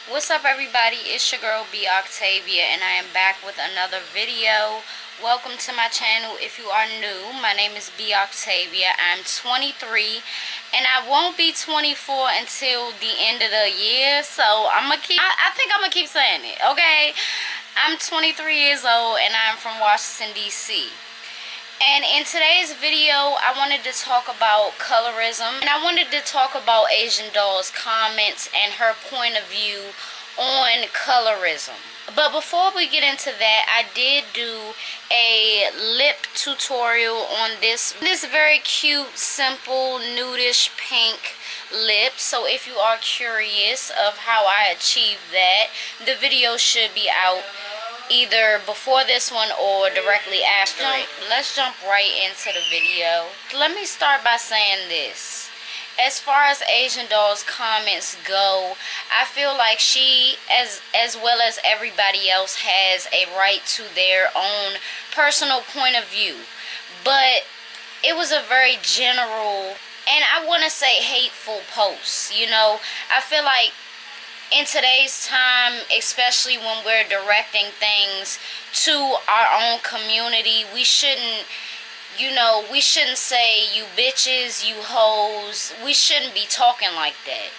What's up, everybody? It's your girl B Octavia, and I am back with another video. Welcome to my channel. If you are new, my name is B Octavia. I'm 23 and I won't be 24 until the end of the year, so I think I'm gonna keep saying it, okay? I'm 23 years old and I'm from Washington, DC. And in today's video, I wanted to talk about colorism, and I wanted to talk about Asian Doll's comments and her point of view on colorism. But before we get into that, I did do a lip tutorial on this very cute, simple, nudish pink lip. So if you are curious of how I achieved that, the video should be out either before this one or directly after it. Let's jump right into the video. Let me start by saying this. As far as Asian Doll's comments go, I feel like she, as well as everybody else, has a right to their own personal point of view. But it was a very general, and I want to say hateful post. You know, I feel like in today's time, especially when we're directing things to our own community, we shouldn't say you bitches, you hoes. We shouldn't be talking like that.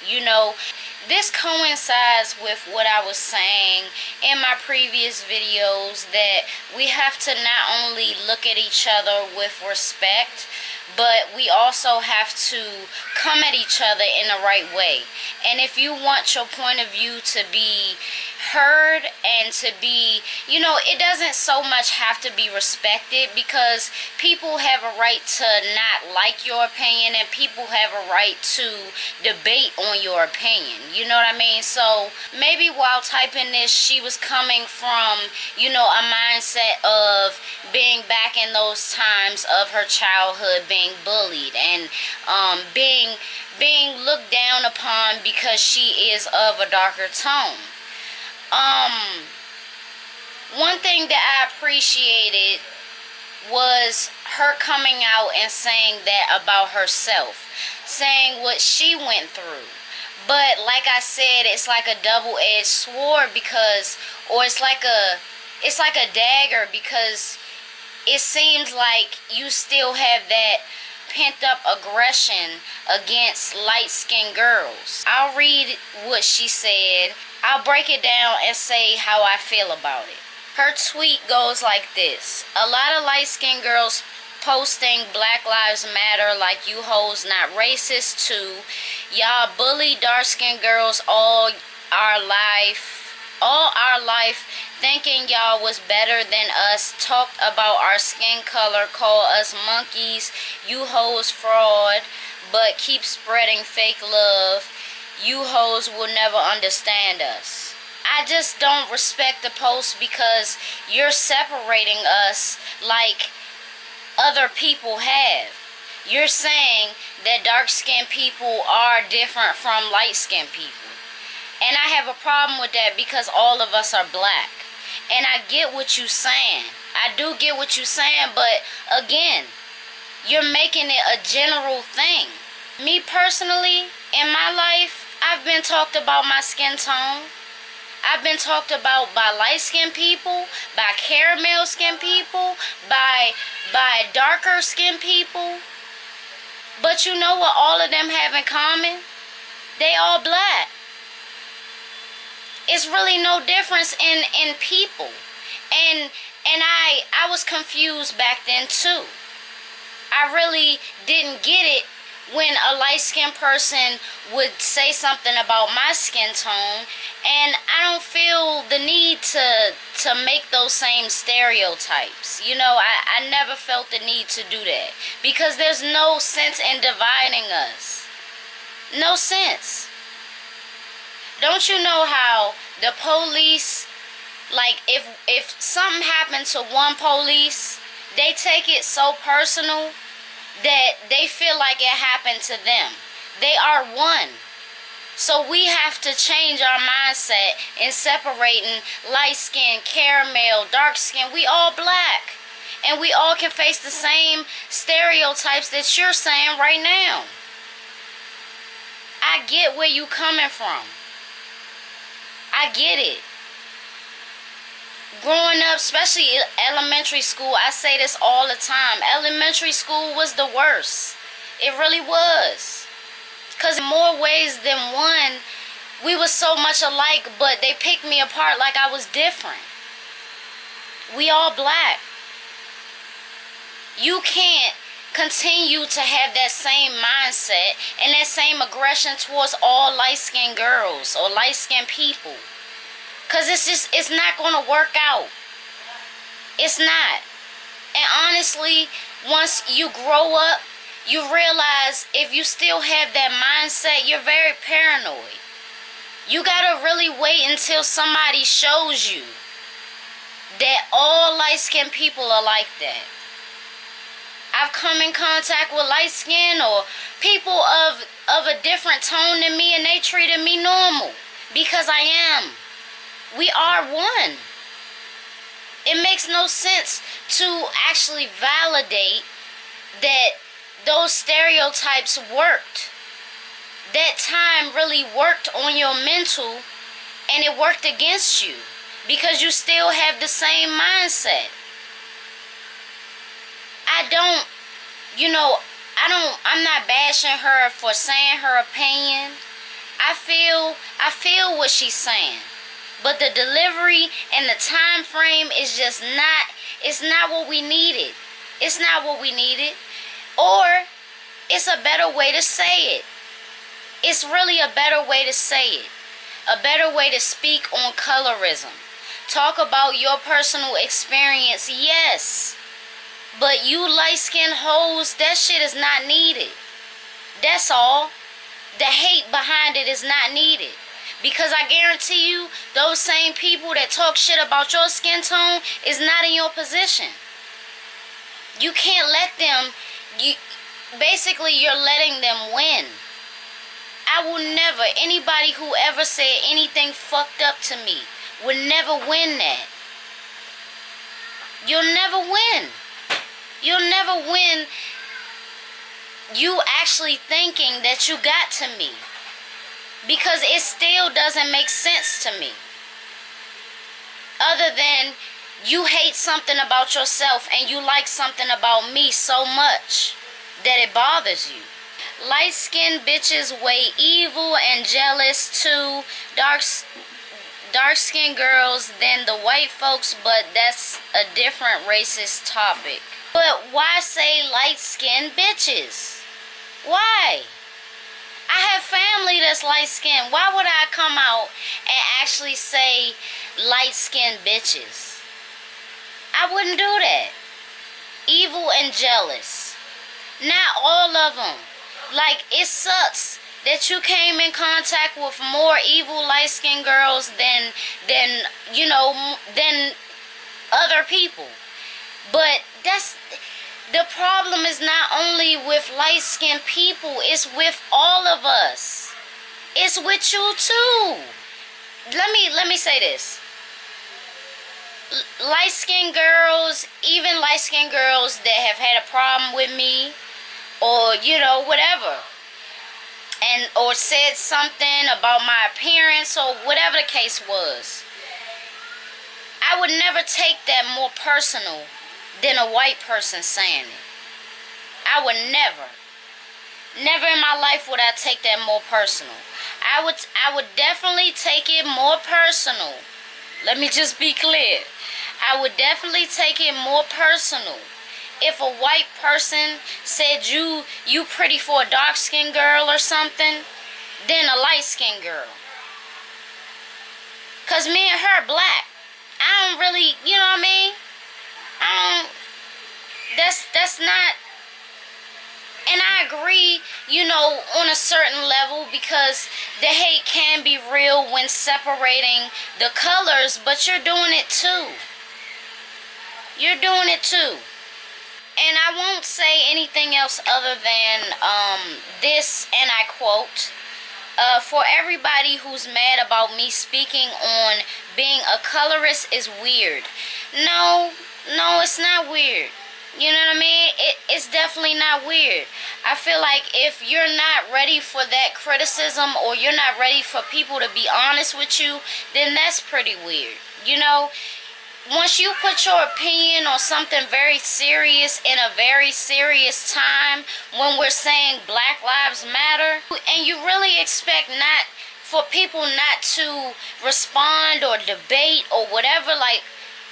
This coincides with what I was saying in my previous videos, that we have to not only look at each other with respect, but we also have to come at each other in the right way. And if you want your point of view to be heard and to be, it doesn't so much have to be respected, because people have a right to not like your opinion, and people have a right to debate on your opinion. You know what I mean? So maybe while typing this, she was coming from, a mindset of being back in those times of her childhood, being bullied and being looked down upon because she is of a darker tone. One thing that I appreciated was her coming out and saying that about herself, saying what she went through. But like I said, it's like a double-edged sword, it's like a dagger, because it seems like you still have that pent-up aggression against light-skinned girls. I'll read what she said. I'll break it down and say how I feel about it. Her tweet goes like this: a lot of light-skinned girls posting Black Lives Matter like you hoes not racist too. Y'all bully dark-skinned girls all our life, thinking y'all was better than us, talked about our skin color, called us monkeys, you hoes fraud, but keep spreading fake love. You hoes will never understand us. I just don't respect the post, because you're separating us like other people have. You're saying that dark-skinned people are different from light-skinned people. And I have a problem with that, because all of us are black. And I get what you're saying. I do get what you're saying, but again, you're making it a general thing. Me personally, in my life, I've been talked about my skin tone. I've been talked about by light-skinned people, by caramel-skinned people, by darker-skinned people. But you know what all of them have in common? They all black. It's really no difference in people. And I was confused back then too. I really didn't get it when a light-skinned person would say something about my skin tone, and I don't feel the need to make those same stereotypes. I never felt the need to do that, because there's no sense in dividing us. No sense. Don't you know how the police, like if something happened to one police, they take it so personal that they feel like it happened to them. They are one. So we have to change our mindset in separating light skin, caramel, dark skin. We all black. And we all can face the same stereotypes that you're saying right now. I get where you coming from. I get it. Growing up, especially elementary school, I say this all the time. Elementary school was the worst. It really was. Because in more ways than one, we were so much alike, but they picked me apart like I was different. We all black. You can't continue to have that same mindset and that same aggression towards all light-skinned girls or light-skinned people. Because it's not going to work out. It's not. And honestly, once you grow up, you realize if you still have that mindset, you're very paranoid. You gotta really wait until somebody shows you that all light-skinned people are like that. I've come in contact with light-skinned or people of a different tone than me, and they treated me normal because I am. We are one. It makes no sense to actually validate that those stereotypes worked. That time really worked on your mental, and it worked against you because you still have the same mindset. I'm not bashing her for saying her opinion. I feel what she's saying. But the delivery and the time frame is just it's not what we needed. It's not what we needed. Or it's a better way to say it. It's really a better way to say it. A better way to speak on colorism. Talk about your personal experience, yes. But you light-skinned hoes, that shit is not needed. That's all. The hate behind it is not needed. Because I guarantee you, those same people that talk shit about your skin tone is not in your position. You can't let them, basically you're letting them win. I will never, anybody who ever said anything fucked up to me would never win that. You'll never win. You'll never win you actually thinking that you got to me. Because it still doesn't make sense to me. Other than you hate something about yourself and you like something about me so much that it bothers you. Light-skinned bitches way evil and jealous to dark-skinned girls than the white folks, but that's a different racist topic. But why say light-skinned bitches? Why? I have family that's light-skinned. Why would I come out and actually say light-skinned bitches? I wouldn't do that. Evil and jealous. Not all of them. Like, it sucks that you came in contact with more evil light-skinned girls than other people. But the problem is not only with light-skinned people, it's with all of us. It's with you too. Let me say this. Light-skinned girls, even light-skinned girls that have had a problem with me, or whatever, or said something about my appearance, or whatever the case was, I would never take that more personal than a white person saying it. I would never in my life would I take that more personal. I would definitely take it more personal. Let me just be clear. I would definitely take it more personal if a white person said you pretty for a dark-skinned girl or something than a light-skinned girl. Cause me and her black. I don't really, you know what I mean? That's not, and I agree, on a certain level, because the hate can be real when separating the colors, but you're doing it too. You're doing it too. And I won't say anything else other than this, and I quote, for everybody who's mad about me speaking on being a colorist is weird. No, it's not weird. You know what I mean? It's definitely not weird. I feel like if you're not ready for that criticism, or you're not ready for people to be honest with you, then that's pretty weird. You know, once you put your opinion on something very serious in a very serious time, when we're saying Black Lives Matter, and you really expect not for people not to respond or debate or whatever, like,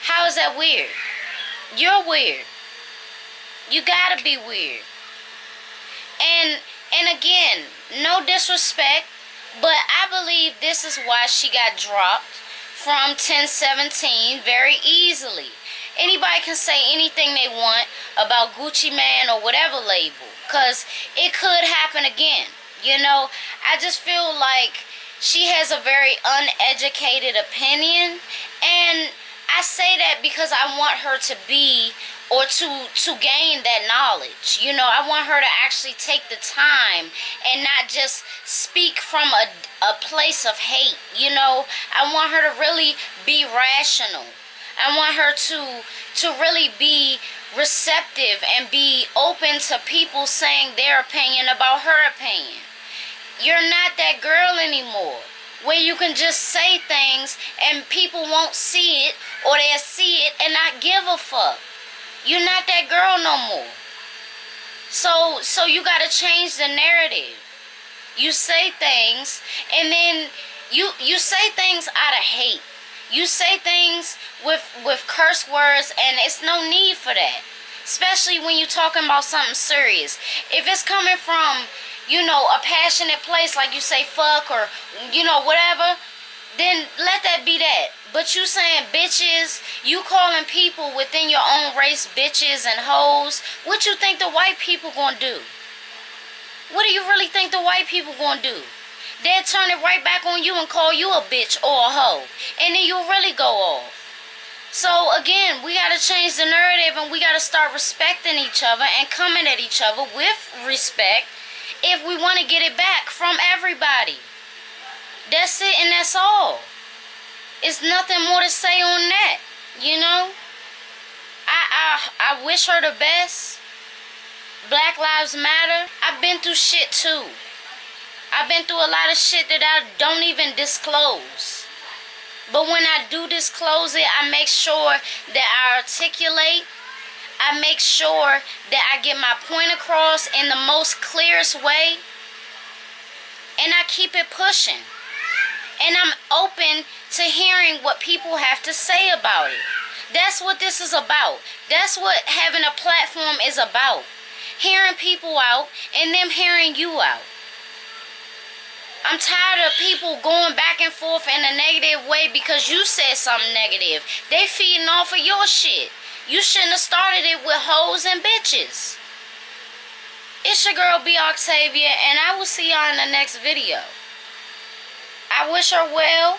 how is that weird? You're weird. You gotta be weird. And again, no disrespect, but I believe this is why she got dropped from 1017 very easily. Anybody can say anything they want about Gucci Mane or whatever label, because it could happen again. You know, I just feel like she has a very uneducated opinion, and I say that because I want her to be, or to gain that knowledge. You know, I want her to actually take the time and not just speak from a place of hate. You know, I want her to really be rational. I want her to really be receptive and be open to people saying their opinion about her opinion. You're not that girl anymore, where you can just say things and people won't see it, or they'll see it and not give a fuck. You're not that girl no more. So you gotta change the narrative. You say things, and then you say things out of hate. You say things with curse words, and it's no need for that. Especially when you're talking about something serious. If it's coming from, you know, a passionate place, like you say fuck or, you know, whatever, then let that be that. But you saying bitches, you calling people within your own race bitches and hoes, what you think the white people gonna do? What do you really think the white people gonna do? They'll turn it right back on you and call you a bitch or a hoe, and then you'll really go off. So again, we gotta change the narrative, and we gotta start respecting each other and coming at each other with respect if we want to get it back from everybody. That's it, and that's all. It's nothing more to say on that, you know. I wish her the best. Black Lives Matter. I've been through shit too. I've been through a lot of shit that I don't even disclose. But when I do disclose it, I make sure that I articulate. I make sure that I get my point across in the most clearest way. And I keep it pushing. And I'm open to hearing what people have to say about it. That's what this is about. That's what having a platform is about. Hearing people out and them hearing you out. I'm tired of people going back and forth in a negative way because you said something negative. They feeding off of your shit. You shouldn't have started it with hoes and bitches. It's your girl, B. Octavia, and I will see y'all in the next video. I wish her well.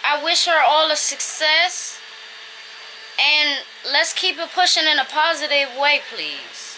I wish her all the success. And let's keep it pushing in a positive way, please.